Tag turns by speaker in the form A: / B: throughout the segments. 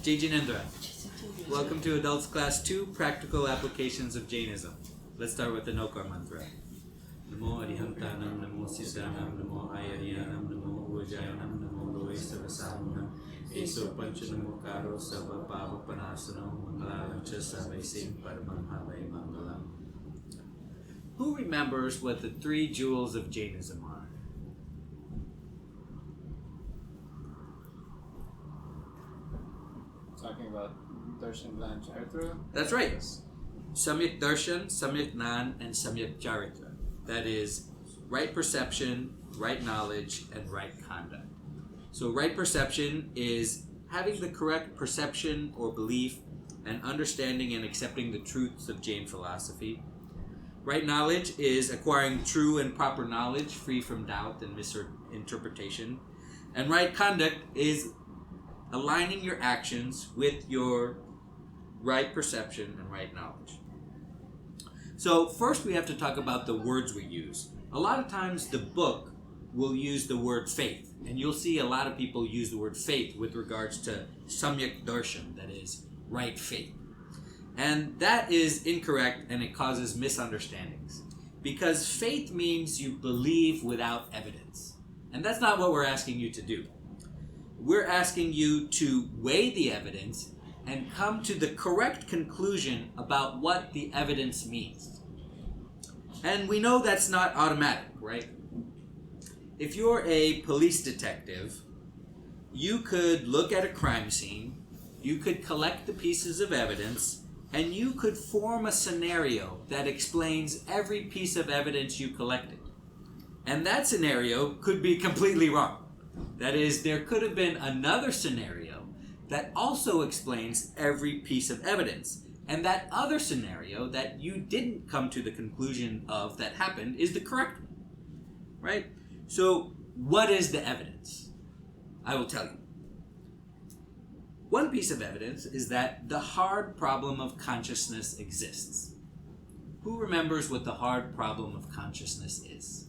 A: Jai Jinendra. Welcome to Adults Class 2, Practical Applications of Jainism. Let's start with the Nokar mantra. Namo Arihantanam, Namo Siddhanam, Namo Ayariyanam, Namo Uvajayanam, Namo Loe Savasamunam, Eso Panchanamo Karo Sava Pava Panasano, Mangalancha Savaisim Paramam Havai Mangalam. Who remembers what the three jewels of Jainism are?
B: Talking about Darshan, Gyan, Charitra?
A: That's right. Samyak Darshan, Samyak Gnan, and Samyak Charitra. That is right perception, right knowledge, and right conduct. So right perception is having the correct perception or belief and understanding and accepting the truths of Jain philosophy. Right knowledge is acquiring true and proper knowledge free from doubt and misinterpretation. And right conduct is aligning your actions with your right perception and right knowledge. So first we have to talk about the words we use. A lot of times the book will use the word faith, and you'll see a lot of people use the word faith with regards to Samyak Darshan, that is, right faith. And that is incorrect, and it causes misunderstandings. Because faith means you believe without evidence. And that's not what we're asking you to do. We're asking you to weigh the evidence and come to the correct conclusion about what the evidence means. And we know that's not automatic, right? If you're a police detective, you could look at a crime scene, you could collect the pieces of evidence, and you could form a scenario that explains every piece of evidence you collected. And that scenario could be completely wrong. That is, there could have been another scenario that also explains every piece of evidence. And that other scenario that you didn't come to the conclusion of that happened is the correct one. Right? So, what is the evidence? I will tell you. One piece of evidence is that the hard problem of consciousness exists. Who remembers what the hard problem of consciousness is?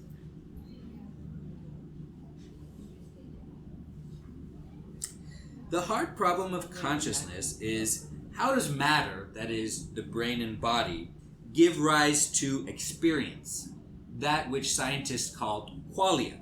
A: The hard problem of consciousness is, how does matter, that is, the brain and body, give rise to experience, that which scientists call qualia?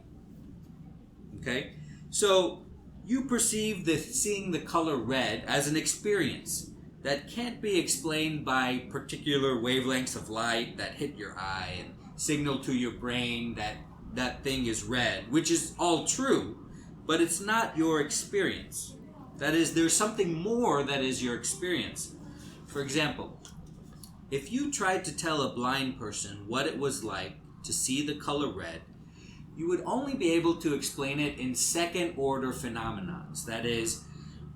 A: Okay? So, you perceive seeing the color red as an experience that can't be explained by particular wavelengths of light that hit your eye and signal to your brain that that thing is red, which is all true, but it's not your experience. That is, there's something more that is your experience. For example, if you tried to tell a blind person what it was like to see the color red, you would only be able to explain it in second-order phenomenons. That is,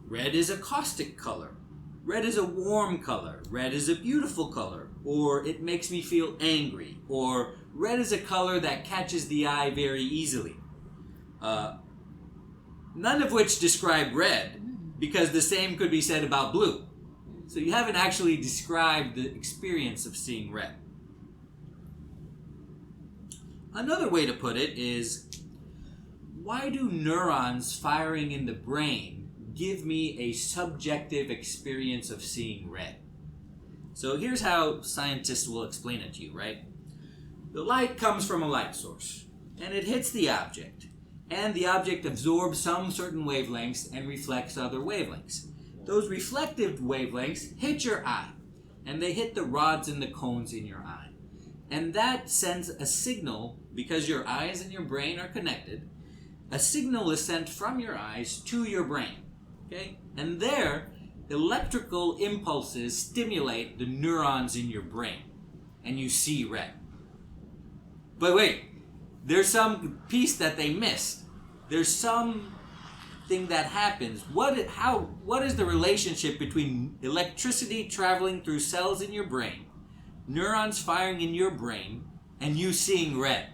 A: red is a caustic color, red is a warm color, red is a beautiful color, or it makes me feel angry, or red is a color that catches the eye very easily. None of which describe red, because the same could be said about blue. So you haven't actually described the experience of seeing red. Another way to put it is, why do neurons firing in the brain give me a subjective experience of seeing red? So here's how scientists will explain it to you, right? The light comes from a light source, and it hits the object. And the object absorbs some certain wavelengths and reflects other wavelengths. Those reflective wavelengths hit your eye, and they hit the rods and the cones in your eye. And that sends a signal, because your eyes and your brain are connected, a signal is sent from your eyes to your brain. Okay? And there, electrical impulses stimulate the neurons in your brain, and you see red. But wait, there's some piece that they missed. There's something that happens. What is the relationship between electricity traveling through cells in your brain, neurons firing in your brain, and you seeing red?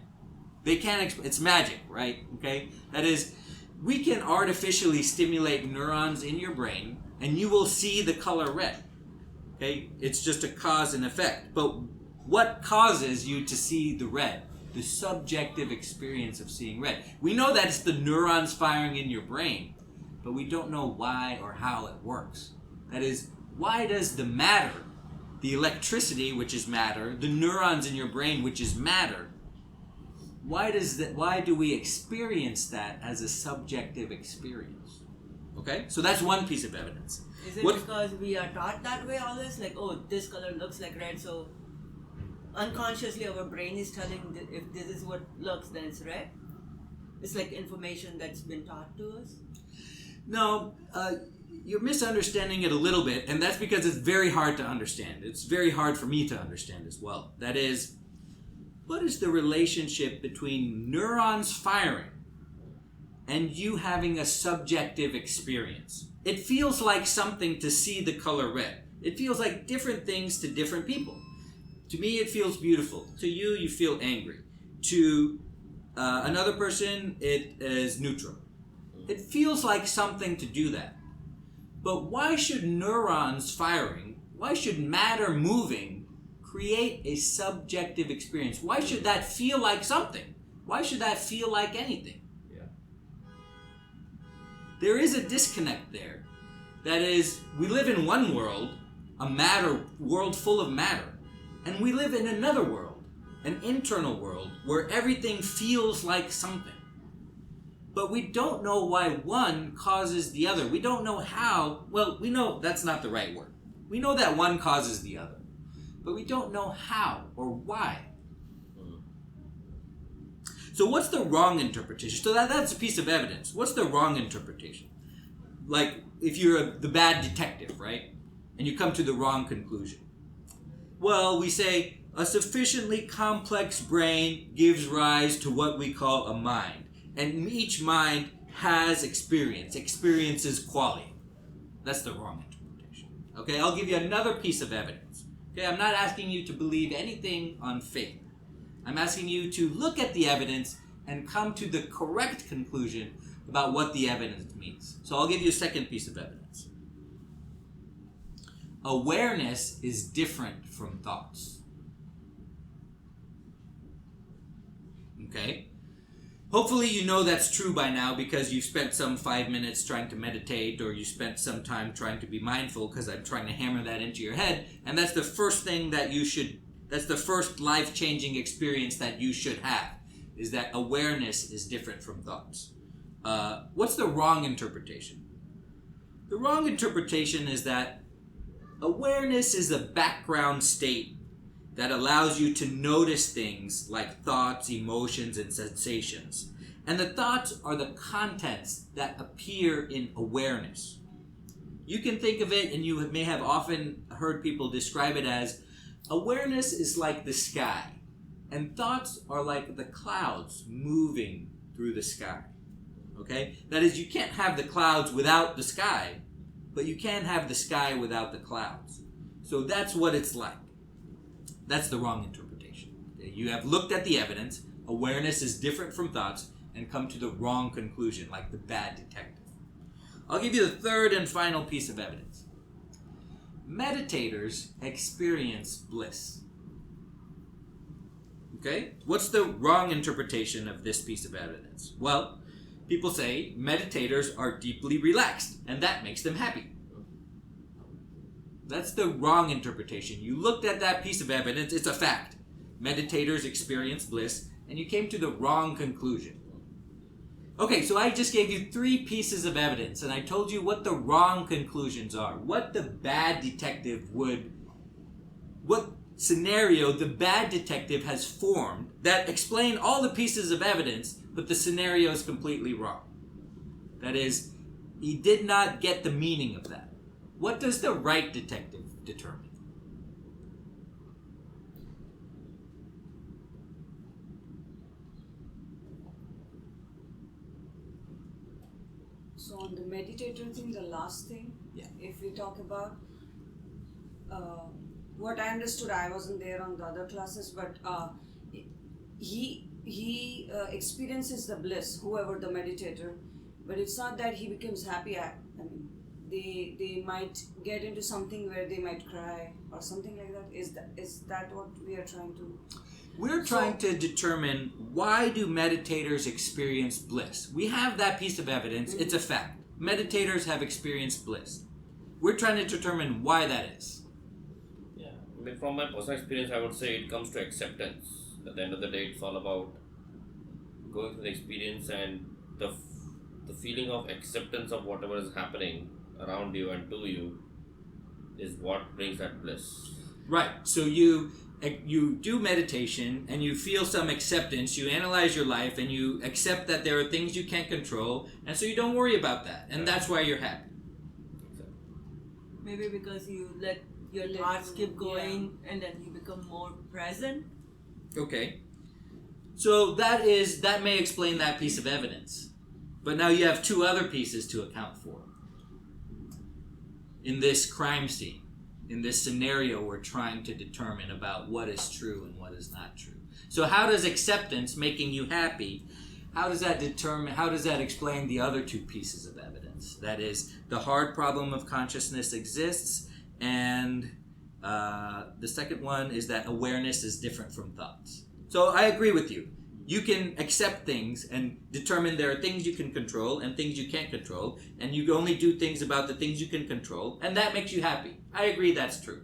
A: They can't. It's magic, right? Okay. That is, we can artificially stimulate neurons in your brain, and you will see the color red. Okay. It's just a cause and effect. But what causes you to see the red? The subjective experience of seeing red. We know that it's the neurons firing in your brain, but we don't know why or how it works. That is, why does the matter, the electricity, which is matter, the neurons in your brain, which is matter, why do we experience that as a subjective experience? Okay? So that's one piece of evidence.
C: Is it because we are taught that way always? Like, oh, this color looks like red, so unconsciously our brain is telling if this is what looks, then it's red? It's like information that's been taught to us?
A: No, you're misunderstanding it a little bit, and that's because it's very hard to understand. It's very hard for me to understand as well. That is, what is the relationship between neurons firing and you having a subjective experience? It feels like something to see the color red. It feels like different things to different people. To me, it feels beautiful. To you, you feel angry. To another person, it is neutral. It feels like something to do that. But why should neurons firing, why should matter moving create a subjective experience? Why should that feel like something? Why should that feel like anything?
D: Yeah.
A: There is a disconnect there. That is, we live in one world, a world full of matter, and we live in another world, an internal world, where everything feels like something. But we don't know why one causes the other. We don't know how. Well, we know that's not the right word. We know that one causes the other. But we don't know how or why. So what's the wrong interpretation? So that's a piece of evidence. What's the wrong interpretation? Like if you're the bad detective, right? And you come to the wrong conclusion. Well, we say a sufficiently complex brain gives rise to what we call a mind. And each mind has experiences quality. That's the wrong interpretation. Okay, I'll give you another piece of evidence. Okay, I'm not asking you to believe anything on faith. I'm asking you to look at the evidence and come to the correct conclusion about what the evidence means. So I'll give you a second piece of evidence. Awareness is different from thoughts. Okay? Hopefully you know that's true by now because you've spent some 5 minutes trying to meditate, or you spent some time trying to be mindful, because I'm trying to hammer that into your head, and that's the first thing that that's the first life-changing experience that you should have, is that awareness is different from thoughts. What's the wrong interpretation? The wrong interpretation is that awareness is a background state that allows you to notice things like thoughts, emotions, and sensations. And the thoughts are the contents that appear in awareness. You can think of it, and you may have often heard people describe it as, awareness is like the sky, and thoughts are like the clouds moving through the sky. Okay? That is, you can't have the clouds without the sky, but you can have the sky without the clouds. So that's what it's like. That's the wrong interpretation. You have looked at the evidence, awareness is different from thoughts, and come to the wrong conclusion, like the bad detective. I'll give you the third and final piece of evidence. Meditators experience bliss. Okay? What's the wrong interpretation of this piece of evidence? Well, people say meditators are deeply relaxed, and that makes them happy. That's the wrong interpretation. You looked at that piece of evidence, it's a fact. Meditators experience bliss, and you came to the wrong conclusion. Okay, so I just gave you 3 pieces of evidence, and I told you what the wrong conclusions are. What the bad detective what scenario the bad detective has formed that explain all the pieces of evidence, but the scenario is completely wrong. That is, he did not get the meaning of that. What does the right detective determine?
E: So on the meditator thing, the last thing, if we talk about what I understood, I wasn't there on the other classes, but he experiences the bliss, whoever the meditator, but it's not that he becomes happy. I mean, they might get into something where they might cry or something like that. Is that what we are trying to?
A: We're trying to determine, why do meditators experience bliss? We have that piece of evidence. Mm-hmm. It's a fact. meditators have experienced bliss. We're trying to determine why that is.
D: Yeah, I mean, from my personal experience, I would say it comes to acceptance. At the end of the day, it's all about going through the experience and the feeling of acceptance of whatever is happening around you and to you is what brings that bliss.
A: Right. So you do meditation and you feel some acceptance. You analyze your life and you accept that there are things you can't control, and so you don't worry about that, and that's why you're happy.
C: Maybe because you let your thoughts keep going and then you become more present.
A: Okay. So that may explain that piece of evidence. But now you have two other pieces to account for. In this crime scene, in this scenario, we're trying to determine about what is true and what is not true. So how does acceptance, making you happy, how does that explain the other two pieces of evidence? That is, the hard problem of consciousness exists, and the second one is that awareness is different from thoughts. So I agree with you. You can accept things and determine there are things you can control and things you can't control, and you only do things about the things you can control, and that makes you happy. I agree that's true.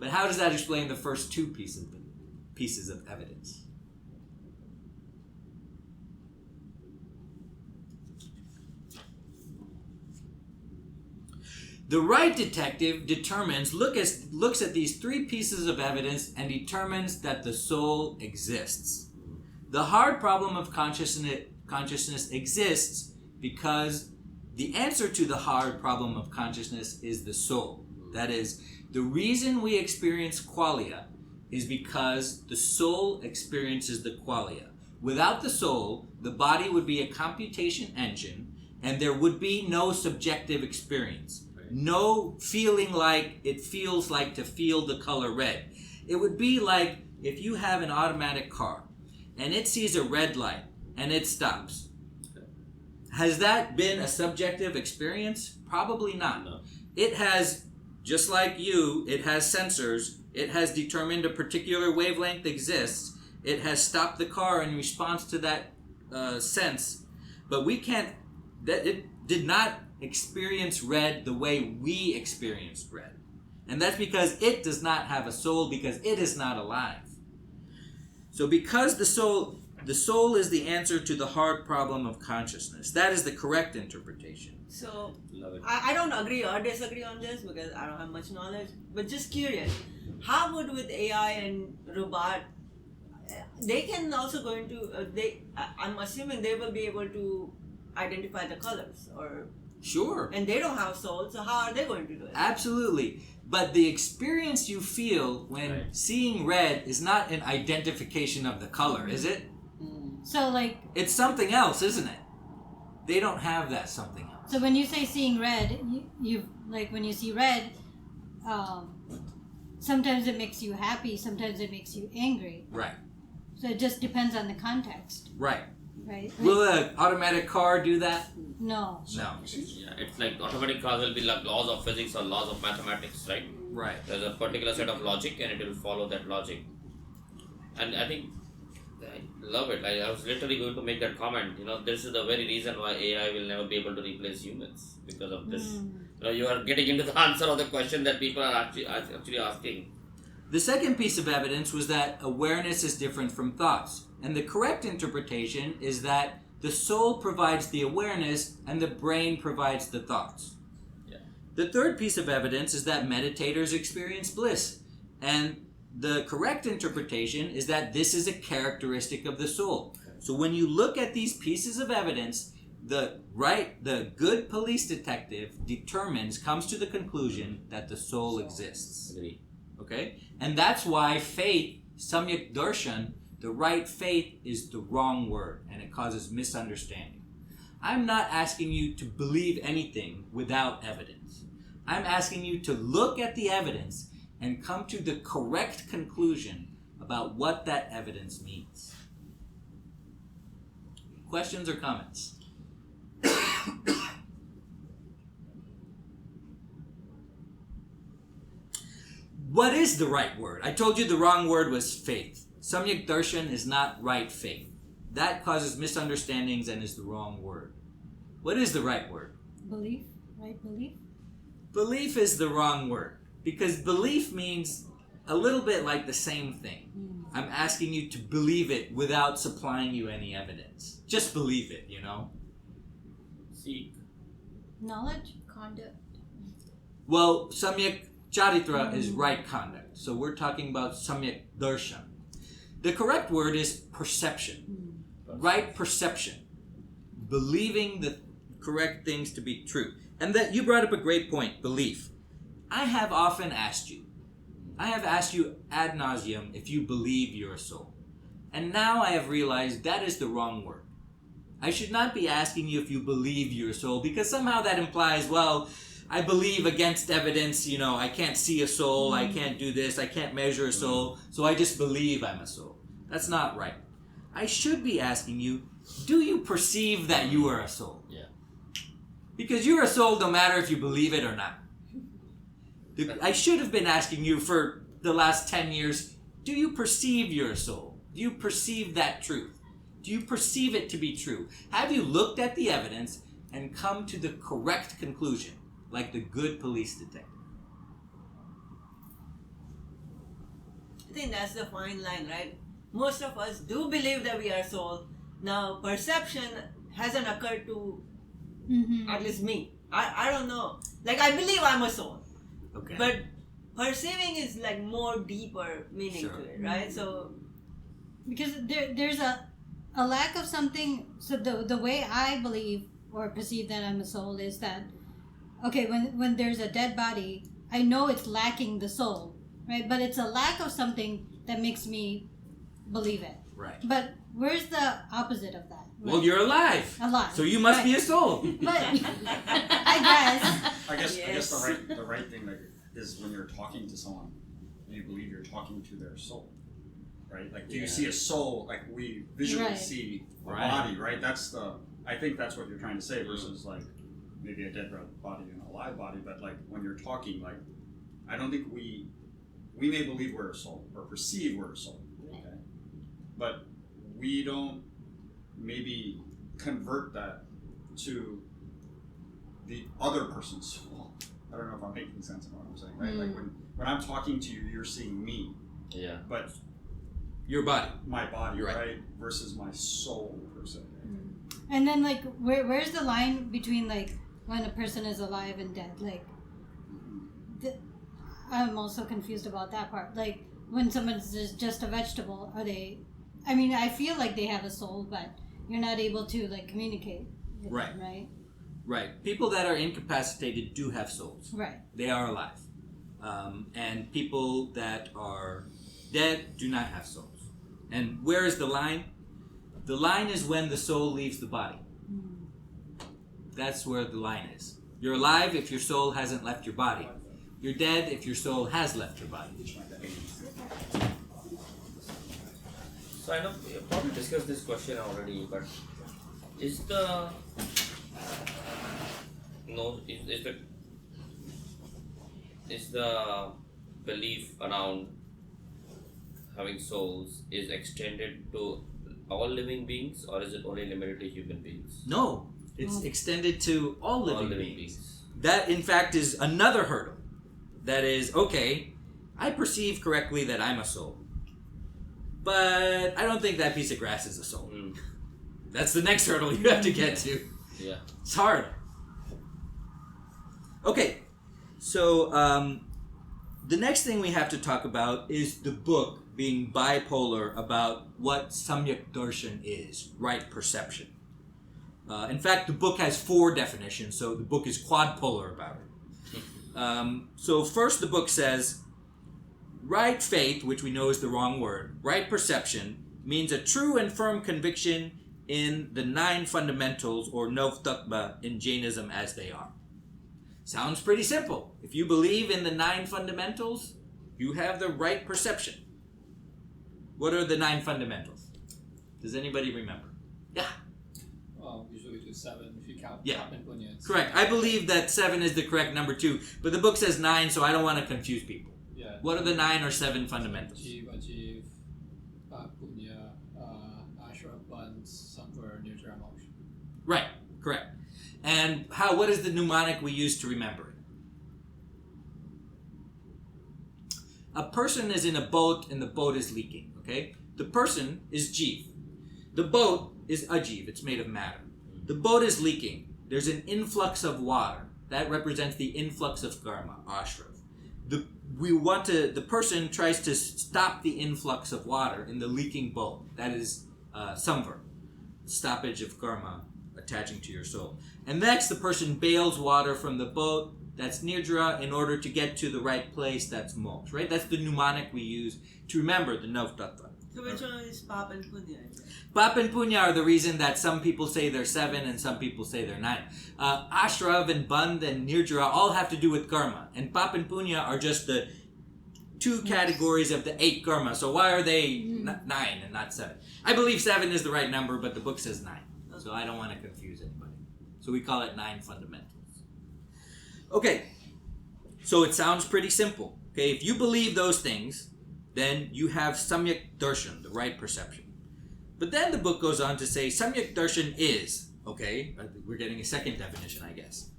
A: But how does that explain the first two pieces of evidence? The right detective looks at these three pieces of evidence and determines that the soul exists. The hard problem of consciousness exists because the answer to the hard problem of consciousness is the soul. That is, the reason we experience qualia is because the soul experiences the qualia. Without the soul, the body would be a computation engine and there would be no subjective experience. No feeling like it feels like to feel the color red. It would be like if you have an automatic car and it sees a red light and it stops. Has that been a subjective experience? Probably not.
D: No.
A: It has, just like you, it has sensors. It has determined a particular wavelength exists. It has stopped the car in response to that sense. But it did not experience red the way we experienced red. And that's because it does not have a soul, because it is not alive. So because the soul is the answer to the hard problem of consciousness. That is the correct interpretation.
C: So
D: Love it.
C: I don't agree or disagree on this because I don't have much knowledge, but just curious, how would with AI and robot, they can also go into, I'm assuming they will be able to identify the colors, or
A: Sure.
C: and they don't have souls, so how are they going to do it?
A: Absolutely. But the experience you feel when seeing red is not an identification of the color, is it?
F: So like,
A: It's something else, isn't it? They don't have that something else.
F: so when you say seeing red, you like when you see red, sometimes it makes you happy, sometimes it makes you angry.
A: Right.
F: So it just depends on the context,
A: Right.
F: right? Like,
A: Will an automatic car do that?
F: no.
A: No.
D: Yeah, it's like automatic cars will be like laws of physics or laws of mathematics, right?
A: Right.
D: There's a particular set of logic and it will follow that logic. And I think I love it. I was literally going to make that comment. This is the very reason why AI will never be able to replace humans, because of this. You are getting into the answer of the question that people are actually asking.
A: The second piece of evidence was that awareness is different from thoughts. And the correct interpretation is that the soul provides the awareness and the brain provides the thoughts.
D: Yeah.
A: The third piece of evidence is that meditators experience bliss. And the correct interpretation is that this is a characteristic of the soul. So when you look at these pieces of evidence, the good police detective comes to the conclusion that the soul exists.
D: Agree.
A: Okay? And that's why faith, samyak darshan, the right faith, is the wrong word, and it causes misunderstanding. I'm not asking you to believe anything without evidence. I'm asking you to look at the evidence and come to the correct conclusion about what that evidence means. Questions or comments? What is the right word? I told you the wrong word was faith. Samyak darshan is not right faith. That causes misunderstandings and is the wrong word. What is the right word?
F: belief, right? Belief.
A: Belief is the wrong word because belief means a little bit like the same thing. I'm asking you to believe it without supplying you any evidence. Just believe it, you know?
D: Seek.
F: Knowledge.
G: Conduct.
A: Well, samyak charitra is right conduct. So we're talking about samyak darshan. The correct word is perception. Right perception. Believing the correct things to be true. And that you brought up a great point, belief. I have often asked you ad nauseum if you believe you're a soul. And now I have realized that is the wrong word. I should not be asking you if you believe you're a soul because somehow that implies, well, I believe against evidence, you know, I can't see a soul, I can't do this, I can't measure a soul, so I just believe I'm a soul. That's not right. I should be asking you, do you perceive that you are a soul?
D: Yeah.
A: Because you're a soul no matter if you believe it or not. I should have been asking you for the last 10 years, do you perceive you're a soul? Do you perceive that truth? Do you perceive it to be true? Have you looked at the evidence and come to the correct conclusion, like the good police detective?
C: I think that's the fine line, right? Most of us do believe that we are soul. Now, perception hasn't occurred to at least me. I don't know. Like, I believe I'm a soul.
A: Okay.
C: But perceiving is like more deeper meaning
A: Sure.
C: to it, right? So,
F: Because there's a lack of something. So the way I believe or perceive that I'm a soul is that, okay, when there's a dead body, I know it's lacking the soul, right? But it's a lack of something that makes me believe it.
A: Right.
F: But where's the opposite of that?
A: Well, you're alive.
F: Alive.
A: So you must be a soul.
F: But I guess.
B: I guess
C: Yes.
B: the right thing like, is when you're talking to someone, you believe you're talking to their soul, right? Like, do you see a soul? Like we visually
F: Right.
B: see a
A: Right.
B: body, right? I think that's what you're trying to say versus like maybe a dead body and a live body. But like when you're talking, like I don't think we may believe we're a soul or perceive we're a soul, okay? But we don't maybe convert that to the other person's soul. I don't know if I'm making sense of what I'm saying, right? Like when I'm talking to you, you're seeing me,
D: Yeah.
B: but
A: Your body.
B: my body,
A: You're right.
B: right? Versus my soul per se.
F: And then like where's the line between like when a person is alive and dead? Like I'm also confused about that part. Like when someone's just a vegetable, are they? I mean, I feel like they have a soul, but you're not able to like communicate with
A: Right.
F: them, right?
A: Right. People that are incapacitated do have souls.
F: Right.
A: They are alive. And people that are dead do not have souls. And where is the line? The line is when the soul leaves the body. That's where the line is. You're alive if your soul hasn't left your body. You're dead if your soul has left your body.
D: So I know we have probably discussed this question already, but is the belief around having souls is extended to all living beings, or is it only limited to human beings?
A: No, it's extended to all living,
D: All living
A: beings.
D: beings.
A: That, in fact, is another hurdle. That is, okay, I perceive correctly that I'm a soul. But I don't think that piece of grass is a soul. That's the next hurdle you have to get to.
D: Yeah.
A: It's hard. Okay, so the next thing we have to talk about is the book being bipolar about what samyak darshan is, right perception. In fact, the book has 4 definitions, so the book is quadpolar about it. So first the book says, right faith, which we know is the wrong word, right perception, means a true and firm conviction in the 9 fundamentals, or Novtakba in Jainism as they are. Sounds pretty simple. If you believe in the 9 fundamentals, you have the right perception. What are the 9 fundamentals? Does anybody remember? Yeah.
B: Well, usually we do 7 if you count
A: Yeah.
B: Pap and Punya.
A: Correct. I believe that 7 is the correct number too, but the book says 9, so I don't want to confuse people.
B: Yeah.
A: What are the 9 or 7 fundamentals?
B: Achieve, Pap, Punya, Ashra, Buns, Samvar, Nirjara, Moksha.
A: Right, correct. And what is the mnemonic we use to remember it? A person is in a boat and the boat is leaking, okay? The person is Jeev. The boat is Ajiv. It's made of matter. The boat is leaking. There's an influx of water. That represents the influx of karma, ashrav. The person tries to stop the influx of water in the leaking boat. That is samvar, stoppage of karma attaching to your soul. And next, the person bails water from the boat. That's nirjara in order to get to the right place. That's moksha, right? That's the mnemonic we use to remember the Nav Tattva.
C: So which one is Pap and Punya?
A: Pap and Punya are the reason that some people say they're 7 and some people say they're 9. Ashrav and Bandh and Nirjara all have to do with karma. And Pap and Punya are just the 2 categories of the 8 karma. So why are they 9 and not 7? I believe 7 is the right number, but the book says 9. So I don't want to confuse anybody. So we call it 9 fundamentals. Okay, so it sounds pretty simple. Okay, if you believe those things, then you have samyak darshan, the right perception. But then the book goes on to say samyak darshan is, okay, we're getting a second definition, I guess.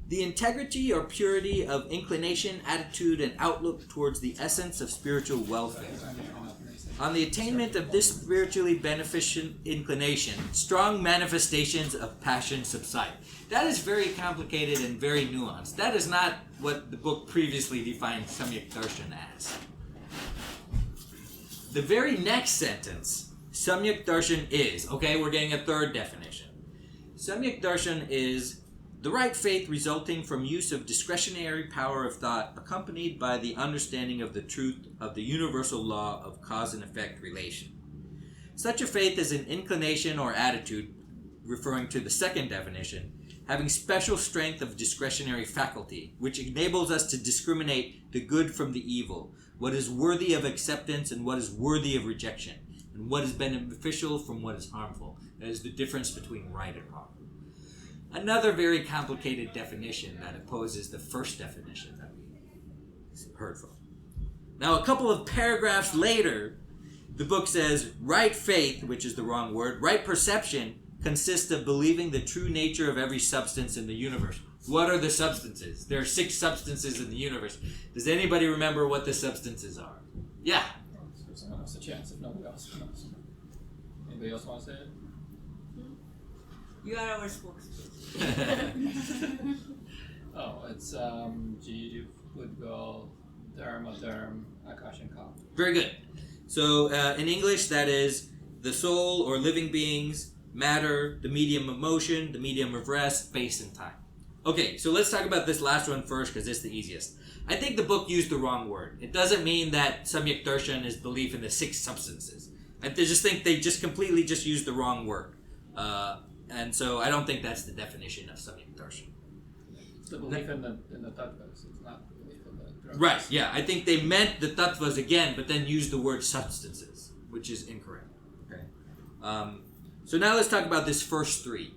A: The integrity or purity of inclination, attitude, and outlook towards the essence of spiritual welfare. On the attainment of this spiritually beneficent inclination, strong manifestations of passion subside. That is very complicated and very nuanced. That is not what the book previously defined samyak darshan as. The very next sentence, samyak darshan is, okay, we're getting a third definition. Samyak darshan is the right faith resulting from use of discretionary power of thought accompanied by the understanding of the truth of the universal law of cause and effect relation. Such a faith is an inclination or attitude, referring to the second definition, having special strength of discretionary faculty, which enables us to discriminate the good from the evil, what is worthy of acceptance and what is worthy of rejection, and what is beneficial from what is harmful. That is the difference between right and wrong. Another very complicated definition that opposes the first definition that we heard from. Now, a couple of paragraphs later, the book says, right faith, which is the wrong word, right perception consists of believing the true nature of every substance in the universe. What are the substances? There are 6 substances in the universe. Does anybody remember what the substances are? Yeah.
G: Give someone else a chance if nobody else knows. Anybody else want to say it?
C: You are our spokesperson.
G: Oh, it's Jiv, Udgal, Dharma, Dharm, Akash, and Ka.
A: Very good. So in English, that is the soul or living beings, matter, the medium of motion, the medium of rest, space, and time. Okay, so let's talk about this last one first because it's the easiest. I think the book used the wrong word. It doesn't mean that samyak darshan is belief in the 6 substances. I just think they just completely just used the wrong word. And so I don't think that's the definition of samyak darshan.
G: It's the belief in the tattvas. It's not the belief in the drugs.
A: Right, yeah. I think they meant the tattvas again, but then used the word substances, which is incorrect. Okay. So now let's talk about this first 3.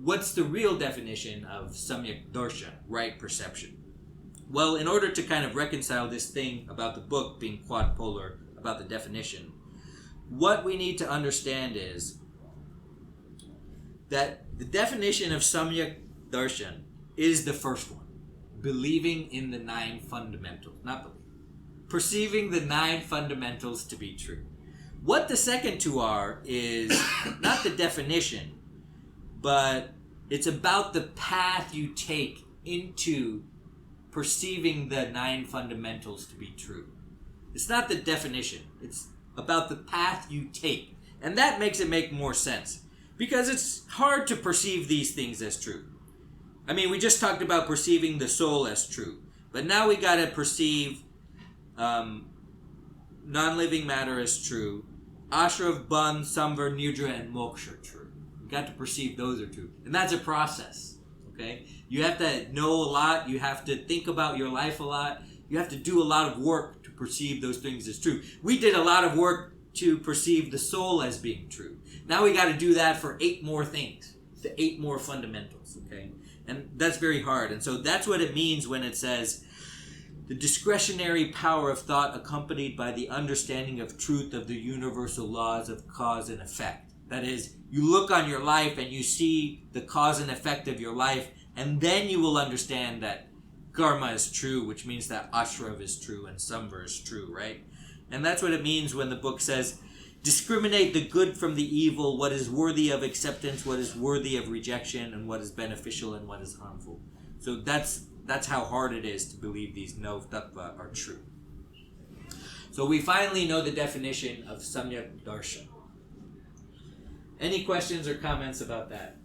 A: What's the real definition of samyak darshan, right perception? Well, in order to kind of reconcile this thing about the book being quadpolar, about the definition, what we need to understand is that the definition of samyak darshan is the first one. Believing in the 9 fundamentals. Not believing. Perceiving the 9 fundamentals to be true. What the second 2 are is not the definition, but it's about the path you take into perceiving the 9 fundamentals to be true. It's not the definition. It's about the path you take. And that makes it make more sense. Because it's hard to perceive these things as true. I mean, we just talked about perceiving the soul as true. But now we got to perceive non-living matter as true. Ashrav, Bandh, Samvar, Nidra, and Moksha are true. You got to perceive those are true. And that's a process. Okay? You have to know a lot. You have to think about your life a lot. You have to do a lot of work to perceive those things as true. We did a lot of work to perceive the soul as being true. Now we got to do that for 8 more things. The 8 more fundamentals. Okay? And that's very hard. And so that's what it means when it says the discretionary power of thought accompanied by the understanding of truth of the universal laws of cause and effect. That is, you look on your life and you see the cause and effect of your life, and then you will understand that karma is true, which means that ashrav is true and samvar is true, right? And that's what it means when the book says, discriminate the good from the evil, what is worthy of acceptance, what is worthy of rejection, and what is beneficial and what is harmful. So that's how hard it is to believe these no tattva are true. So we finally know the definition of samyak darshan. Any questions or comments about that?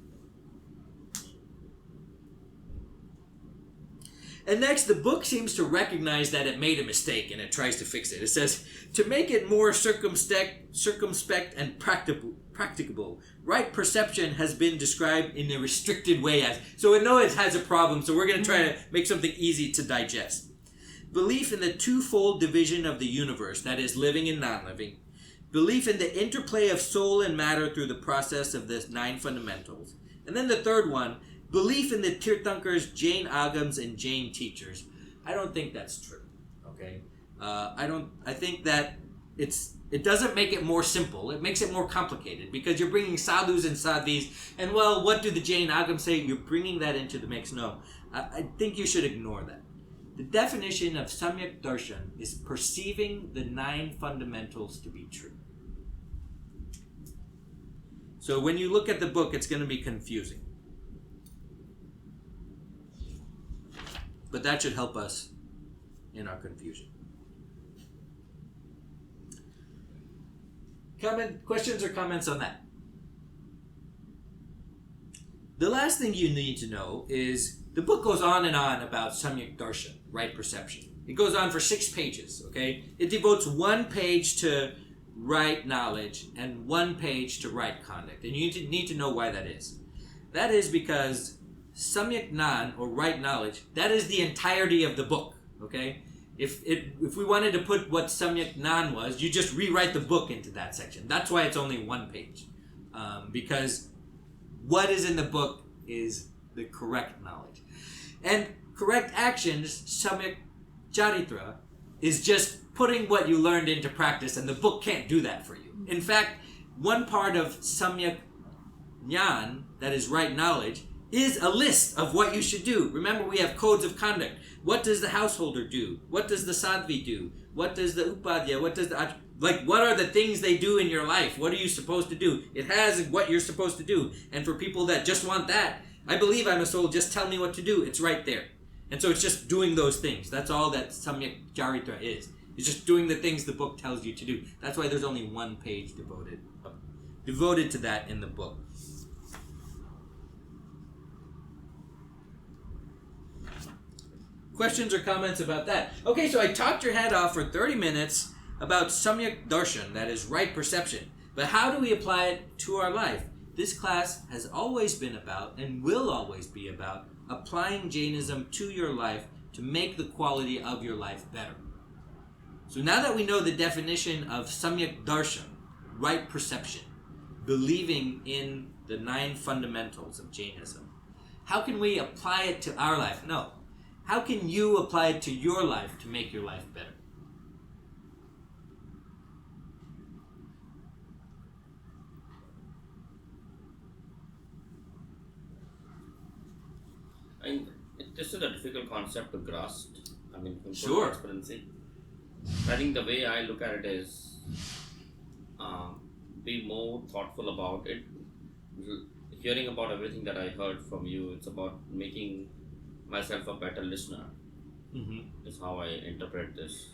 A: And next, the book seems to recognize that it made a mistake and it tries to fix it. It says, to make it more circumspect and practicable, right perception has been described in a restricted way as. So we know it has a problem, so we're going to try to make something easy to digest. Belief in the twofold division of the universe, that is, living and non-living. Belief in the interplay of soul and matter through the process of the 9 fundamentals. And then the third one, belief in the Tirthankars, Jain Agams, and Jain teachers. I don't think that's true. Okay, I think that it doesn't make it more simple. It makes it more complicated because you're bringing sadhus and sadhvis, and well, what do the Jain Agams say? You're bringing that into the mix. No, I think you should ignore that. The definition of samyak darshan is perceiving the 9 fundamentals to be true. So when you look at the book, it's going to be confusing. But that should help us in our confusion. Questions or comments on that? The last thing you need to know is the book goes on and on about samyak darshan, right perception. It goes on for 6 pages, okay? It devotes 1 page to right knowledge and 1 page to right conduct. And you need to know why that is. That is because samyak nan, or right knowledge, that is the entirety of the book, okay? If we wanted to put what samyak nan was, you just rewrite the book into that section. That's why it's only 1 page. Because what is in the book is the correct knowledge. And correct actions, samyak charitra, is just putting what you learned into practice, and the book can't do that for you. In fact, one part of samyak jnana, that is right knowledge, is a list of what you should do. Remember, we have codes of conduct. What does the householder do? What does the sadhvi do? What does the upadhyaya? What does the... what are the things they do in your life? What are you supposed to do? It has what you're supposed to do. And for people that just want that, I believe I'm a soul, just tell me what to do. It's right there. And so it's just doing those things. That's all that samyak charitra is. It's just doing the things the book tells you to do. That's why there's only 1 page devoted to that in the book. Questions or comments about that? Okay, so I talked your head off for 30 minutes about samyak darshan, that is right perception. But how do we apply it to our life? This class has always been about, and will always be about, applying Jainism to your life to make the quality of your life better. So now that we know the definition of samyak darshan, right perception, believing in the 9 fundamentals of Jainism, how can we apply it to our life? No. How can you apply it to your life to make your life better?
D: This is a difficult concept to grasp. From
A: Sure.
D: transparency. I think the way I look at it is be more thoughtful about it. Hearing about everything that I heard from you, it's about making myself a better listener. Is how I interpret this.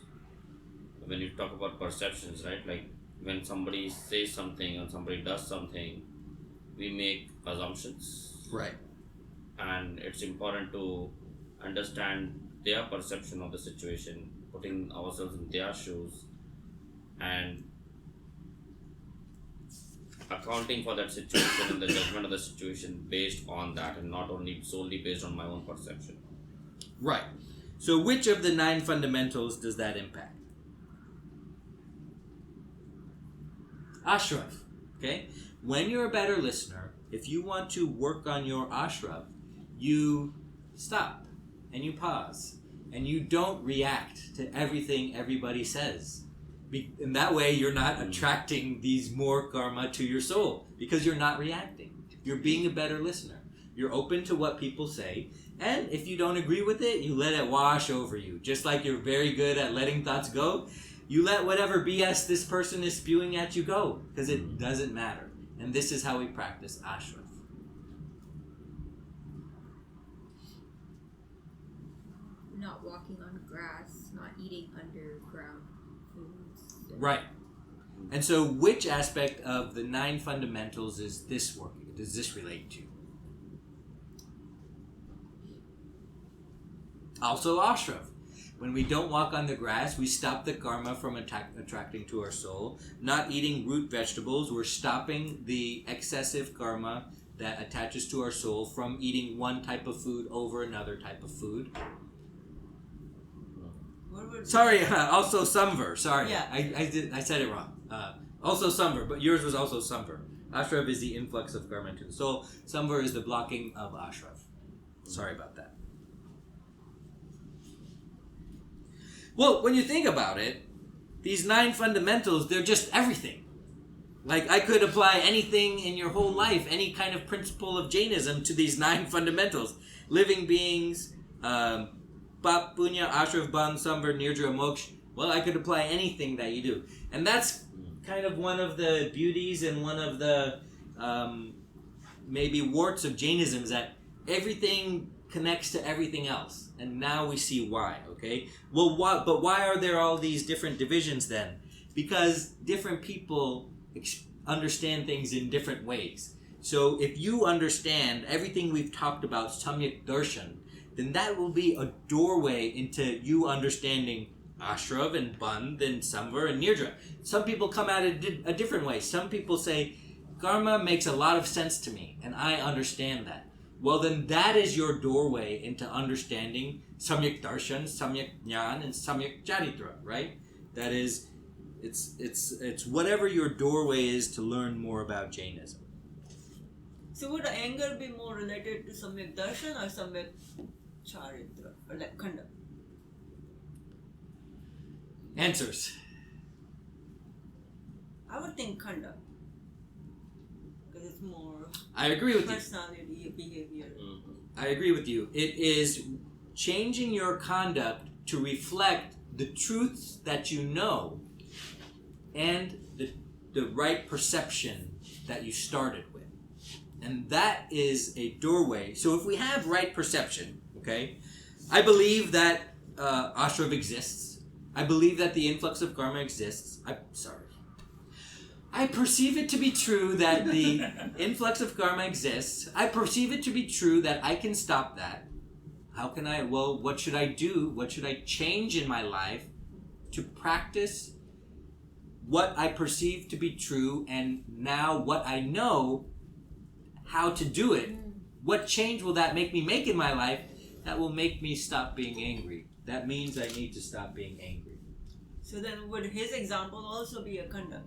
D: When you talk about perceptions, right? Like when somebody says something or somebody does something, we make assumptions.
A: Right.
D: And it's important to understand their perception of the situation, putting ourselves in their shoes, and accounting for that situation and the judgment of the situation based on that, and not only solely based on my own perception.
A: Right. So which of the 9 fundamentals does that impact? Ashrav. Okay? When you're a better listener, if you want to work on your ashrav, you stop and you pause and you don't react to everything everybody says. In that way, you're not attracting these more karma to your soul because you're not reacting. You're being a better listener. You're open to what people say, and if you don't agree with it, you let it wash over you. Just like you're very good at letting thoughts go, you let whatever BS this person is spewing at you go because it doesn't matter. And this is how we practice ashraf.
H: Not walking on grass, not eating underground foods.
A: Right. And so which aspect of the 9 fundamentals is this working? Does this relate to? Also ashraf. When we don't walk on the grass, we stop the karma from attracting to our soul. Not eating root vegetables, we're stopping the excessive karma that attaches to our soul from eating one type of food over another type of food. Sorry, also samvar. Sorry,
C: Yeah.
A: I said it wrong. Also samvar, but yours was also samvar. Ashraf is the influx of karma into the soul. Samvar is the blocking of ashraf. Sorry about that. Well, when you think about it, these 9 fundamentals, they're just everything. Like, I could apply anything in your whole life, any kind of principle of Jainism to these 9 fundamentals. Living beings, Pap, Punya, Ashraf, Ban, Samvar, Nirdra, Moksha. Well, I could apply anything that you do. And that's kind of one of the beauties and one of the maybe warts of Jainism is that everything connects to everything else. And now we see why, okay? Well, why are there all these different divisions then? Because different people understand things in different ways. So if you understand everything we've talked about, Samyak Darshan, then that will be a doorway into you understanding Ashraf and Bandh and Samvar and Nirdra. Some people come at it a different way. Some people say, karma makes a lot of sense to me, and I understand that. Well, then that is your doorway into understanding Samyak Darshan, Samyak Jnana, and Samyak Charitra, right? That is, it's whatever your doorway is to learn more about Jainism.
C: So would anger be more related to Samyak Darshan or Samyak Charitra or like Khanda?
A: Answers.
C: I would think Khanda. Because it's more
A: I agree with you.
C: personality, behavior.
A: I agree with you. It is changing your conduct to reflect the truths that you know and the right perception that you started with. And that is a doorway. So if we have right perception, okay, I believe that ashraf exists. I believe that the influx of karma exists. I perceive it to be true that the influx of karma exists. I perceive it to be true that I can stop that. How can I? Well, what should I do? What should I change in my life to practice what I perceive to be true and now what I know how to do it? What change will that make me make in my life that will make me stop being angry? That means I need to stop being angry.
C: So then would his example also be a Khanda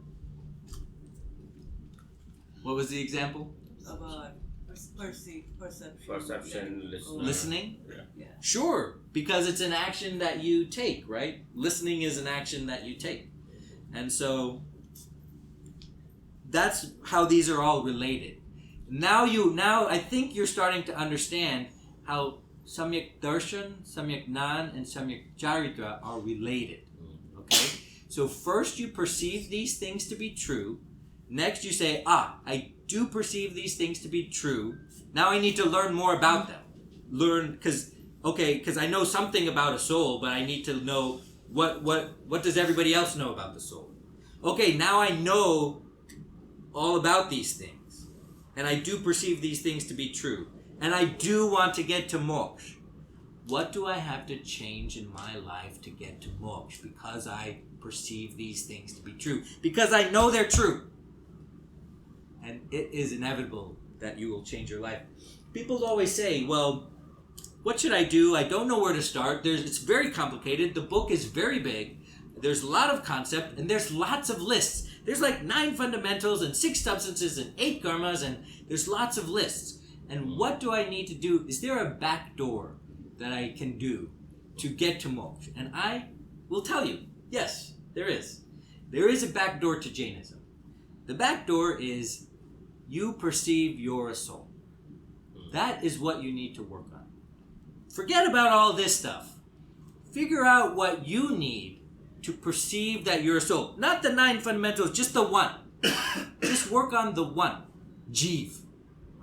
A: What was the example?
C: about perception?
D: Perception, listening.
A: Listening?
C: Yeah.
A: Sure, because it's an action that you take, right? Listening is an action that you take. And so that's how these are all related. Now I think you're starting to understand how Samyak Darshan, Samyak Jnana, and Samyak Charitra are related. Okay? So first you perceive these things to be true. Next you say, I do perceive these things to be true. Now I need to learn more about them. Because I know something about a soul, but I need to know what does everybody else know about the soul. Okay, now I know all about these things. And I do perceive these things to be true. And I do want to get to moksha. What do I have to change in my life to get to moksha? Because I perceive these things to be true. Because I know they're true. And it is inevitable that you will change your life. People always say, well, what should I do? I don't know where to start. It's very complicated. The book is very big. There's a lot of concept, and there's lots of lists. There's like 9 fundamentals and 6 substances and 8 karmas, and there's lots of lists. And what do I need to do? Is there a back door that I can do to get to moksha? And I will tell you, yes, there is. There is a back door to Jainism. The back door is you perceive you're a soul. That is what you need to work on. Forget about all this stuff. Figure out what you need to perceive that you're a soul. Not the 9 fundamentals, just the one. Just work on the one. Jeev.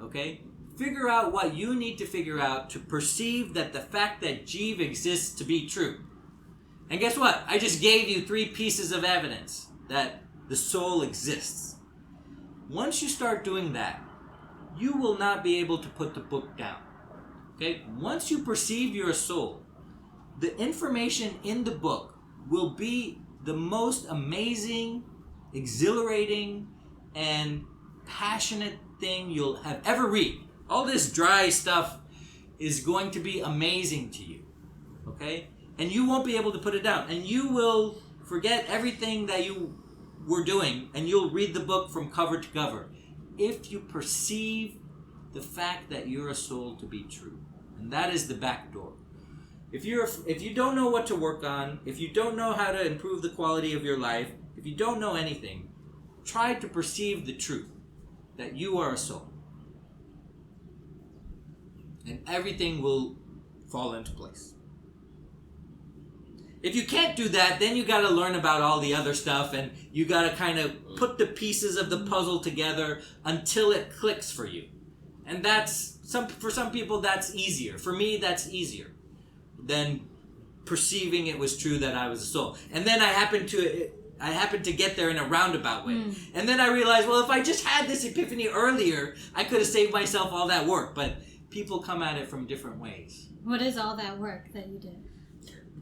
A: Okay? Figure out what you need to figure out to perceive that the fact that Jeev exists to be true. And guess what? I just gave you 3 pieces of evidence that the soul exists. Once you start doing that, you will not be able to put the book down. Okay? Once you perceive you're a soul, the information in the book will be the most amazing, exhilarating, and passionate thing you'll have ever read. All this dry stuff is going to be amazing to you. Okay? And you won't be able to put it down. And you will forget everything that you were doing, and you'll read the book from cover to cover. If you perceive the fact that you're a soul to be true. And that is the back door. If you don't know what to work on, if you don't know how to improve the quality of your life, if you don't know anything, try to perceive the truth that you are a soul. And everything will fall into place. If you can't do that, then you got to learn about all the other stuff, and you got to kind of put the pieces of the puzzle together until it clicks for you. And for some people that's easier. For me, that's easier than perceiving it was true that I was a soul. And then I happened to get there in a roundabout way. And then I realized, well, if I just had this epiphany earlier, I could have saved myself all that work. But people come at it from different ways.
F: What is all that work that you did?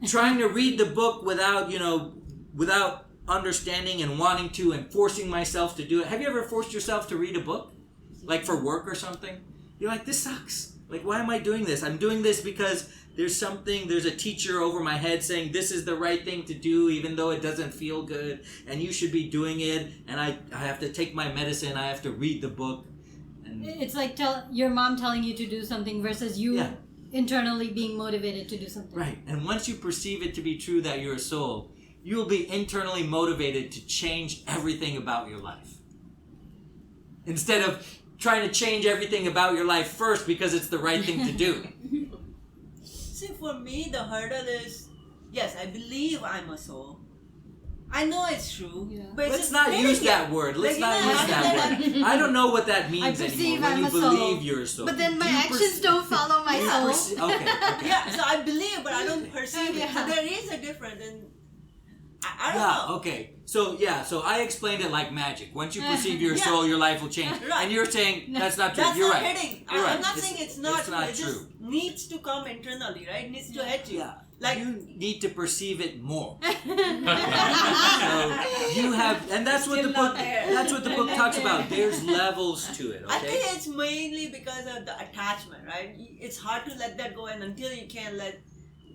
A: Trying to read the book without understanding and wanting to and forcing myself to do it. Have you ever forced yourself to read a book? Like for work or something? You're like, this sucks. Like, why am I doing this? I'm doing this because there's a teacher over my head saying this is the right thing to do even though it doesn't feel good and you should be doing it, and I have to take my medicine, I have to read the book. And
F: it's like your mom telling you to do something versus you internally being motivated to do something.
A: Right. And once you perceive it to be true that you're a soul, you'll be internally motivated to change everything about your life. Instead of trying to change everything about your life first because it's the right thing to do.
C: See, for me, the hurdle is, yes, I believe I'm a soul. I know it's true. Yeah. But
A: Let's not use that word. Let's not use that word. I don't know what that means anymore when you believe you're a soul.
F: But then my actions don't follow my soul.
A: Okay.
C: Yeah, so I believe, but I don't perceive it. So there is a difference. And I don't know.
A: Okay. So I explained it like magic. Once you perceive your soul, your life will change. Right. And you're saying that's not true.
C: That's
A: you're
C: not
A: right.
C: hitting.
A: You're right.
C: I'm not saying it's not true. It
A: true.
C: just needs to come internally, right? It needs to hit you.
A: Yeah.
C: Like,
A: you need to perceive it more. So you have, and that's what the book. That's what the book talks about. There's levels to it. Okay?
C: I think it's mainly because of the attachment, right? It's hard to let that go, and until you can let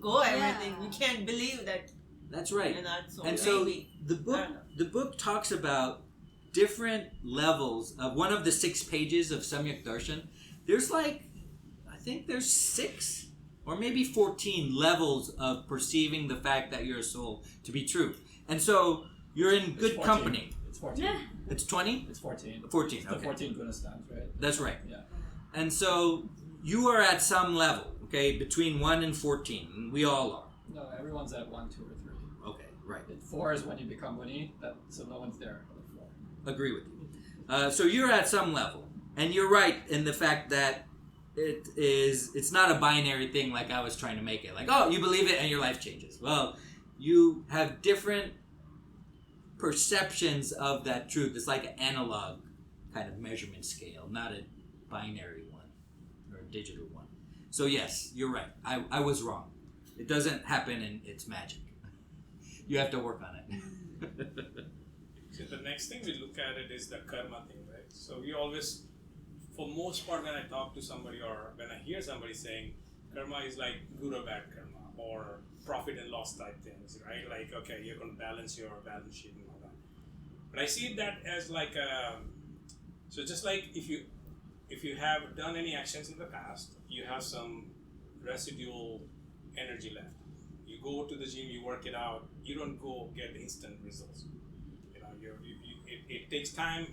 C: go everything, you can't believe that.
A: That's right.
C: You're not so
A: and so the book talks about different levels of one of the 6 pages of Samyak Darshan. There's I think there's 6 or maybe 14 levels of perceiving the fact that you're a soul to be true. And so you're in good company.
G: It's 14.
A: It's 20?
G: It's 14.
A: 14,
G: it's the 14 Gunastans, right?
A: That's right.
G: Yeah.
A: And so you are at some level, okay, between 1 and 14. And we all are.
G: No, everyone's at 1, 2, or 3.
A: Okay, right.
G: 4 is when you become Wani, so no one's there at 4.
A: Agree with you. So you're at some level. And you're right in the fact that it's not a binary thing like I was trying to make it. Like, oh, you believe it and your life changes. Well, you have different perceptions of that truth. It's like an analog kind of measurement scale, not a binary one or a digital one. So yes, you're right. I was wrong. It doesn't happen and it's magic. You have to work on it.
I: So the next thing we look at it is the karma thing, right? So we always, for most part, when I talk to somebody or when I hear somebody saying karma is like good or bad karma or profit and loss type things, right? Like, okay, you're going to balance your balance sheet and all that. But I see that as like so just like if you have done any actions in the past, you have some residual energy left. You go to the gym, you work it out, you don't go get instant results. it takes time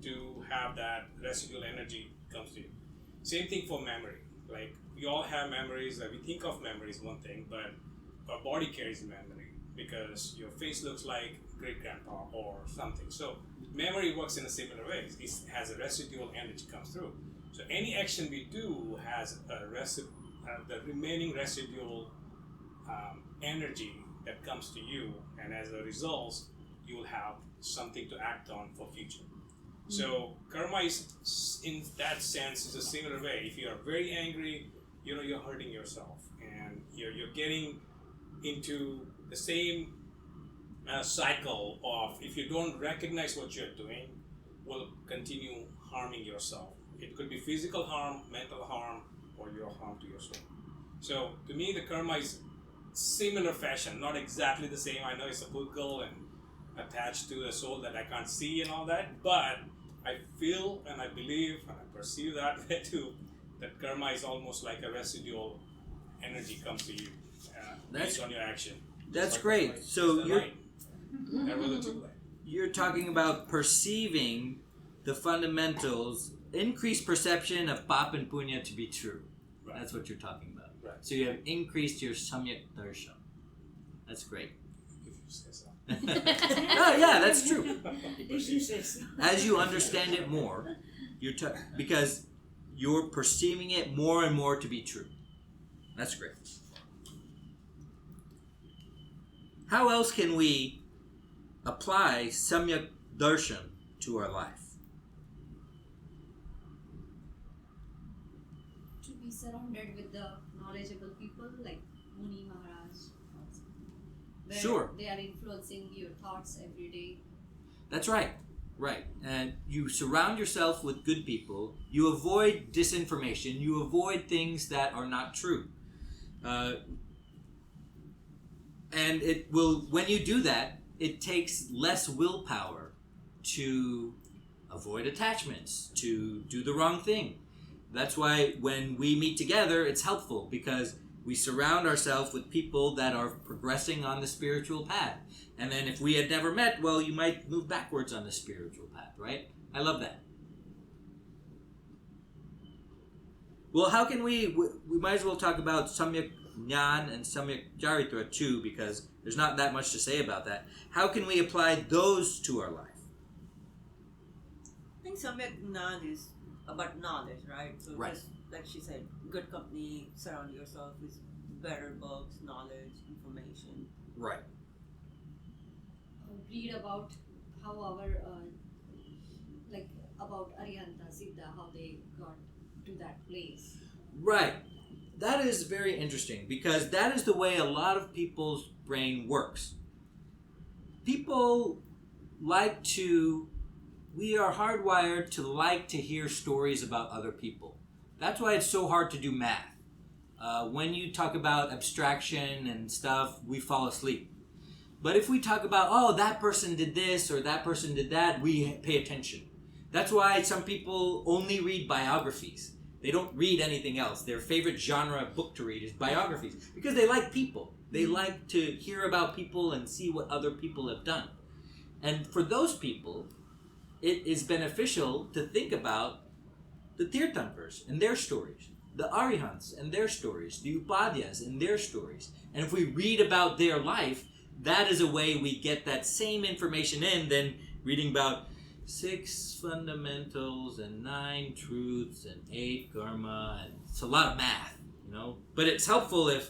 I: to have that residual energy comes to you. Same thing for memory. Like we all have memories. That we think of memories one thing, but our body carries memory because your face looks like great grandpa or something. So memory works in a similar way. It has a residual energy comes through. So any action we do has the remaining residual energy that comes to you, and as a result, you will have something to act on for future. So karma is, in that sense, is a similar way. If you are very angry, you're hurting yourself, and you're getting into the same cycle of, if you don't recognize what you're doing, will continue harming yourself. It could be physical harm, mental harm, or your harm to your soul. So to me, the karma is similar fashion, not exactly the same. I know it's a pudgal and attached to a soul that I can't see and all that, but I feel and I believe and I perceive that way too, that karma is almost like a residual energy comes to you based on your action.
A: That's
I: Like
A: great.
I: the
A: So
I: light. There was a tube light.
A: you're talking about perceiving the fundamentals, increased perception of pap and punya to be true.
I: Right.
A: That's what you're talking about.
I: Right.
A: So you have increased your samyak darshan. That's great.
I: If you say so.
A: Oh, yeah, that's true.
E: If you say so.
A: As you understand it more, because you're perceiving it more and more to be true. That's great. How else can we apply samyak darshan to our life?
J: To be surrounded with the knowledgeable people like Muni Maharaj, where
A: Sure.
J: they are influencing your thoughts every day.
A: That's right. Right. And you surround yourself with good people. You avoid disinformation. You avoid things that are not true. And it will, when you do that, it takes less willpower to avoid attachments, to do the wrong thing. That's why when we meet together, it's helpful because we surround ourselves with people that are progressing on the spiritual path. And then if we had never met, well, you might move backwards on the spiritual path, right? I love that. Well, how can we might as well talk about Samyak Jnana and Samyak Charitra too, because there's not that much to say about that. How can we apply those to our life?
C: I think Samyak Jnana is about knowledge, right? So
A: Right.
C: just like she said, good company, surround yourself with better books, knowledge, information.
A: Right.
J: Read about how our like about Arihanta Siddha, how they got to that place.
A: Right. That is very interesting because that is the way a lot of people's brain works. People we are hardwired to like to hear stories about other people. That's why it's so hard to do math. When you talk about abstraction and stuff, we fall asleep. But if we talk about, oh, that person did this or that person did that, we pay attention. That's why some people only read biographies. They don't read anything else. Their favorite genre of book to read is biographies because they like people. They like to hear about people and see what other people have done. And for those people, it is beneficial to think about the Tirthankars and their stories, the Arihants and their stories, the Upadhyas and their stories. And if we read about their life, that is a way we get that same information in than reading about 6 fundamentals and 9 truths and 8 karma, and it's a lot of math, But it's helpful if,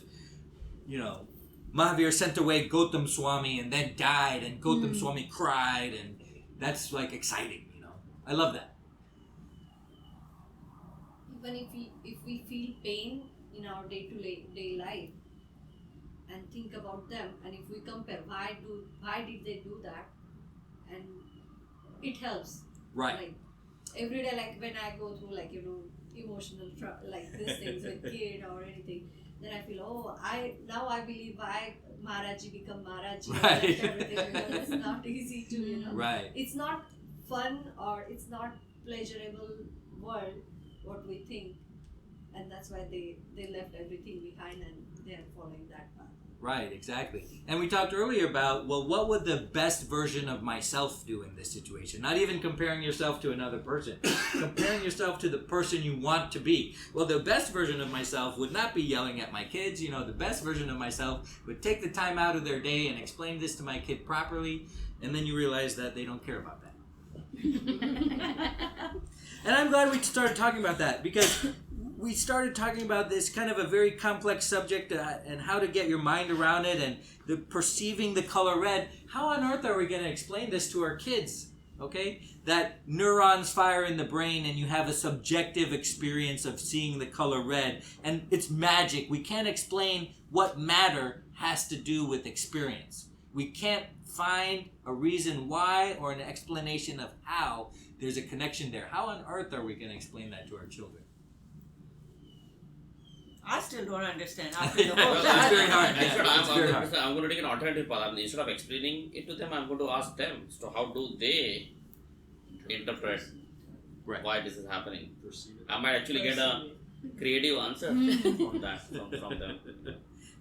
A: Mahavir sent away Gautam Swami and then died, and Gautam Swami cried, and that's like exciting, I love that.
J: Even if we feel pain in our day-to-day life and think about them, and if we compare why did they do that, and it helps.
A: Right.
J: Like every day, like when I go through emotional like these things with kid or anything, then I feel I believe why Maharaji become Maharaji.
A: Right.
J: And everything, because it's not easy to
A: Right.
J: It's not fun or it's not pleasurable world what we think, and that's why they left everything behind and they are following that path.
A: Right, exactly. And we talked earlier about, well, what would the best version of myself do in this situation? Not even comparing yourself to another person. Comparing yourself to the person you want to be. Well, the best version of myself would not be yelling at my kids. You know, the best version of myself would take the time out of their day and explain this to my kid properly, and then you realize that they don't care about that. And I'm glad we started talking about that, because we started talking about this kind of a very complex subject and how to get your mind around it and the perceiving the color red. How on earth are we going to explain this to our kids? Okay? That neurons fire in the brain and you have a subjective experience of seeing the color red. And it's magic. We can't explain what matter has to do with experience. We can't find a reason why or an explanation of how there's a connection there. How on earth are we going to explain that to our children?
C: I still don't understand after the whole
A: It's very hard.
D: Actually,
A: Yeah, it's very hard.
D: I'm going to take an alternative path. Instead of explaining it to them, I'm going to ask them. So how do they interpret why this is happening? I might actually get a creative answer from that from them.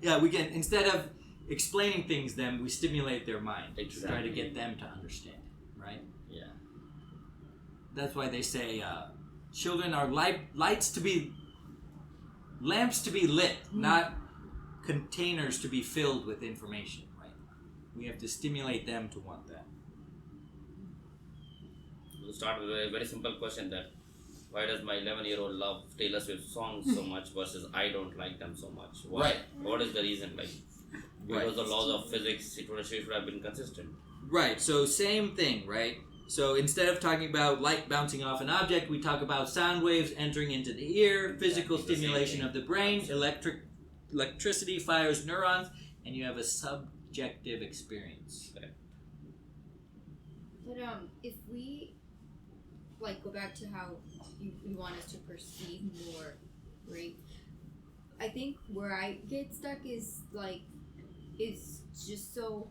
A: Yeah, we can, instead of explaining things them, we stimulate their mind.
D: Exactly.
A: Try to get them to understand it, right?
D: Yeah.
A: That's why they say children are lamps to be lit, not containers to be filled with information, right? We have to stimulate them to want that.
D: We'll start with a very simple question that why does my 11-year-old love Taylor Swift songs so much versus I don't like them so much? Why?
A: Right.
D: What is the reason? Like,
A: Right.
D: because the laws of physics, it should have been consistent.
A: Right, so same thing, right? So instead of talking about light bouncing off an object, we talk about sound waves entering into the ear, physical stimulation of the brain, electricity fires neurons, and you have a subjective experience.
H: But if we like go back to how you want us to perceive more, right? I think where I get stuck is like, it's just so.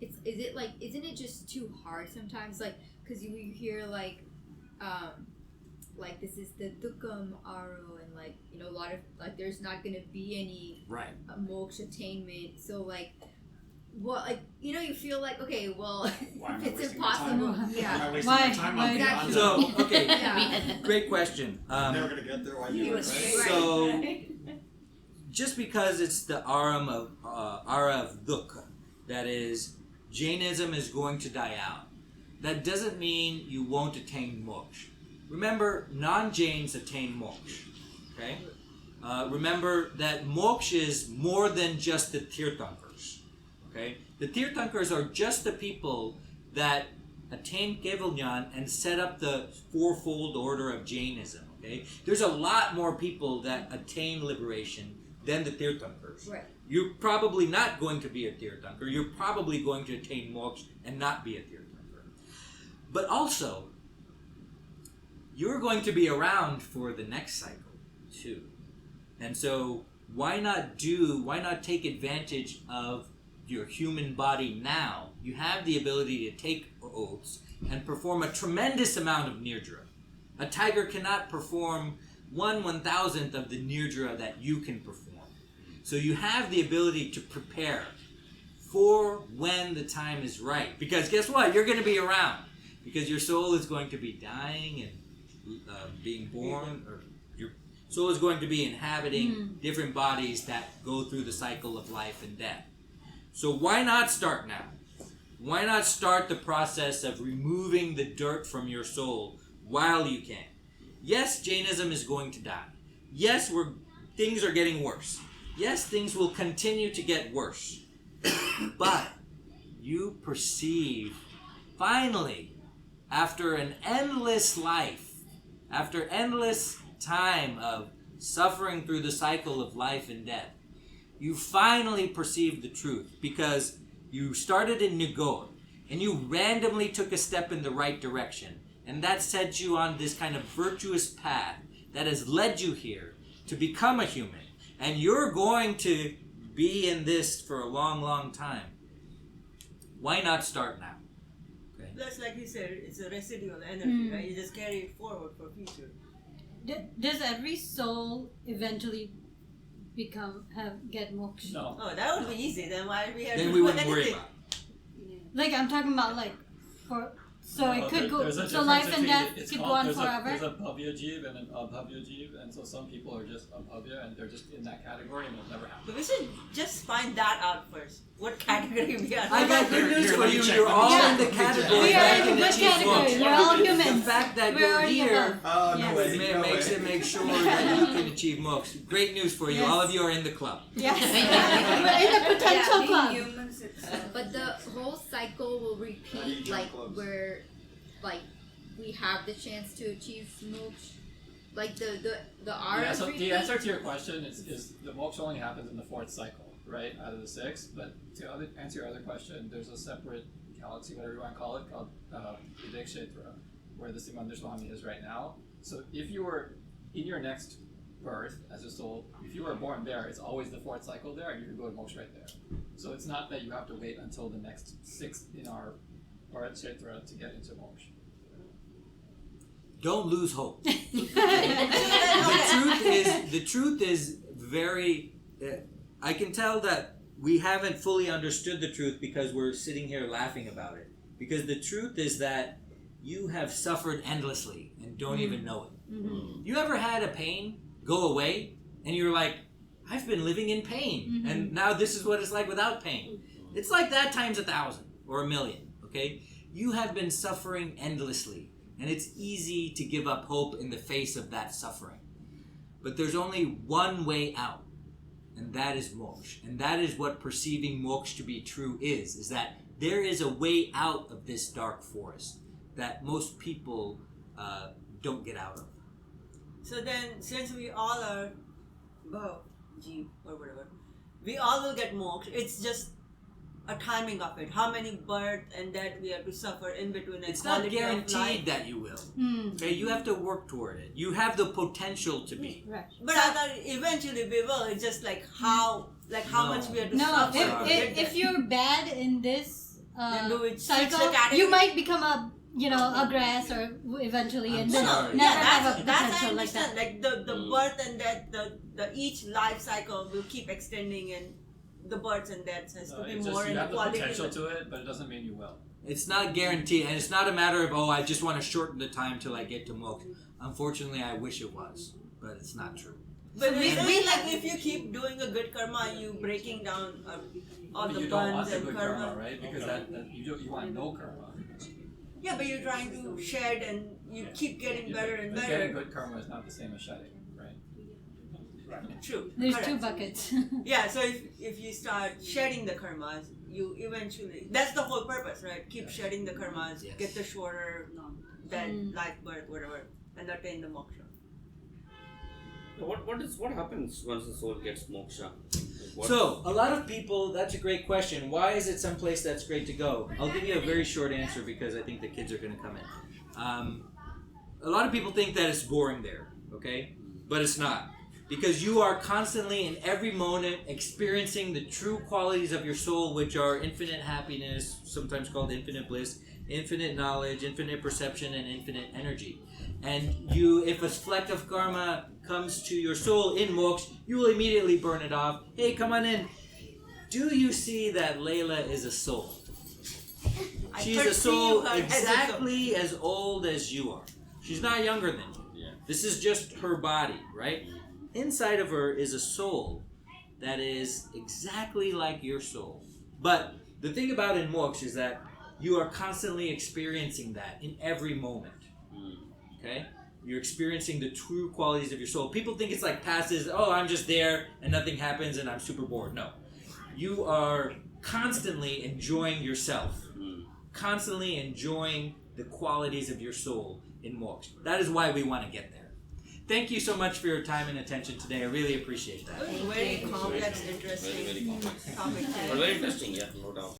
H: Isn't it just too hard sometimes? Like, cause you hear like this is the dukam aru, and like, you know, a lot of like there's not gonna be any moksha attainment. So like, what, like, you know, you feel like, okay, well,
B: Why am I
H: it's
B: wasting my
H: impossible.
B: time? Why am I
H: Yeah.
B: wasting
F: Why?
B: my time on
H: Exactly.
A: So, okay,
H: Yeah.
A: great question.
B: I'm never gonna get there. Why do
C: He
B: it?
C: was
B: Right?
C: straight.
A: So, just because it's the Aram of Ara of Dukkha, that is, Jainism is going to die out, that doesn't mean you won't attain moksha. Remember, non-Jains attain moksha. Okay? Remember that moksha is more than just the Tirthankars. Okay? The Tirthankars are just the people that attain Keval Jnana and set up the fourfold order of Jainism. Okay? There's a lot more people that attain liberation than the Tirthankars.
H: Right.
A: You're probably not going to be a Tirthankar. You're probably going to attain moksha and not be a Tirthankar. But also, you're going to be around for the next cycle too. And so why not take advantage of your human body now? You have the ability to take oaths and perform a tremendous amount of nirdra. A tiger cannot perform 1/1000th of the nirdra that you can perform. So you have the ability to prepare for when the time is right. Because guess what? You're going to be around. Because your soul is going to be dying and being born. Or your soul is going to be inhabiting different bodies that go through the cycle of life and death. So why not start now? Why not start the process of removing the dirt from your soul while you can? Yes, Jainism is going to die. Yes, things are getting worse. Yes, things will continue to get worse. But you perceive, finally, after an endless life, after endless time of suffering through the cycle of life and death, you finally perceive the truth because you started in Nigod and you randomly took a step in the right direction. And that set you on this kind of virtuous path that has led you here to become a human. And you're going to be in this for a long, long time. Why not start now? Okay.
C: Plus, like you said, it's a residual energy, right? You just carry it forward for future.
F: Does every soul eventually get moksha.
G: No.
C: Oh, that would be easy. Then why do we have
A: Then
C: to
A: we
C: do
A: wouldn't worry
C: anything?
A: about it.
F: Like I'm talking about like for so it could go
G: There's a
F: so
G: difference
F: life and
G: between
F: death
G: it's
F: could
G: called-
F: go on
G: there's
F: forever.
G: There's a bhavya jeev and an abhavya jeev, and so some people are just abhavya and they're just in that category and it'll never happen.
C: But we should just find that out first. What category we are.
A: I got good news
B: Here,
A: for
B: let me
A: you.
B: check,
A: You're
B: let me
A: all
F: check.
A: in the
B: Yeah.
A: category
F: We are
A: that
F: in
A: can
F: the good
A: achieve
F: category.
A: moksha.
F: We're all
A: The
F: humans.
A: fact that
F: We're
A: you're
F: already
A: here
F: above.
B: Oh, no
F: Yes.
B: way. No
A: makes
B: way.
A: it make sure that you can achieve moksha. Great news for you.
F: Yes.
A: All of you are in the club.
F: Yes. We're in the potential
E: being
F: club.
E: humans, it's,
H: But the whole cycle will
B: How do you
H: repeat,
B: jump
H: like
B: clubs?
H: where, like we have the chance to achieve moksha. Like the
G: Yeah,
H: auras
G: so
H: repeat.
G: the answer to your question is the moksha only happens in the fourth cycle, right, out of the six. But to answer your other question, there's a separate galaxy, whatever you want to call it, called the J4E, where the Simandar Swami is right now. So if you were in your next birth as a soul, if you were born there, it's always the fourth cycle there, and you can go to moksha right there. So it's not that you have to wait until the next sixth in our J4E to get into moksha.
A: Don't lose hope. The truth is very. I can tell that we haven't fully understood the truth because we're sitting here laughing about it. Because the truth is that you have suffered endlessly and don't even know it. You ever had a pain go away and you're like, I've been living in pain, and now this is what it's like without pain. It's like that times 1,000 or 1,000,000. Okay, you have been suffering endlessly. And it's easy to give up hope in the face of that suffering. But there's only one way out, and that is moksha. And that is what perceiving moksha to be true is that there is a way out of this dark forest that most people don't get out of.
C: So then, since we all are, jeev or whatever, we all will get moksha. It's just a timing of it. How many birth and death we have to suffer in between. And
A: It's not
C: quality of
A: guaranteed
C: life.
A: that you will. Okay, you have to work toward it. You have the potential to be.
F: Right.
C: But I thought eventually we will. It's just like how
A: No.
C: much we have to
F: No,
C: suffer. to get
F: if
C: there.
F: you're bad in this
C: Then do it
F: cycle,
C: six category.
F: you might become a a grass or eventually,
A: I'm
F: and then
A: sorry.
F: never
C: yeah,
F: have a
C: that's I
F: potential like
C: understand.
F: that.
C: Like the birth and death, the each life cycle will keep extending, and the births and deaths has to be
G: It's
C: more
G: just
C: in
G: you
C: the
G: have the
C: quality.
G: potential to it, but it doesn't mean you will.
A: It's not guaranteed, and it's not a matter of, I just want to shorten the time till I get to moksha. Unfortunately, I wish it was, but it's not true.
C: But
F: So
C: we
F: we-
C: like if you keep doing a good karma, you breaking down all
G: But
C: the
G: you don't want
C: buns
G: the
C: and
G: good
C: karma.
G: karma, right? Because that you want no karma.
C: Yeah, but you're trying to shed and you keep getting better and
G: But
C: better.
G: getting good karma is not the same as shedding, right?
C: True.
F: There's
C: correct.
F: two buckets.
C: Yeah, so if you start shedding the karmas, you eventually, that's the whole purpose, right? Keep shedding the karmas,
A: Yes.
C: get the shorter death, life, birth, whatever, and attain the moksha.
D: What happens once the soul gets moksha? What-
A: So, a lot of people, that's a great question. Why is it someplace that's great to go? I'll give you a very short answer because I think the kids are going to come in. A lot of people think that it's boring there, okay? But it's not. Because you are constantly, in every moment, experiencing the true qualities of your soul, which are infinite happiness, sometimes called infinite bliss, infinite knowledge, infinite perception, and infinite energy. And if a fleck of karma comes to your soul in moksha, you will immediately burn it off. Hey, come on in. Do you see that Layla is a soul?
C: I
A: She's a
C: perceive
A: soul
C: her as a soul.
A: exactly as old as you are. She's not younger than you.
D: Yeah.
A: This is just her body, right? Inside of her is a soul that is exactly like your soul. But the thing about in moksha is that you are constantly experiencing that in every moment. Okay? You're experiencing the true qualities of your soul. People think it's like passive, I'm just there and nothing happens and I'm super bored. No. You are constantly enjoying yourself. Constantly enjoying the qualities of your soul in moksha. That is why we want to get there. Thank you so much for your time and attention today. I really appreciate that.
C: Very complex, interesting
D: Very complex.
C: topic.
D: But very interesting, yeah, no doubt.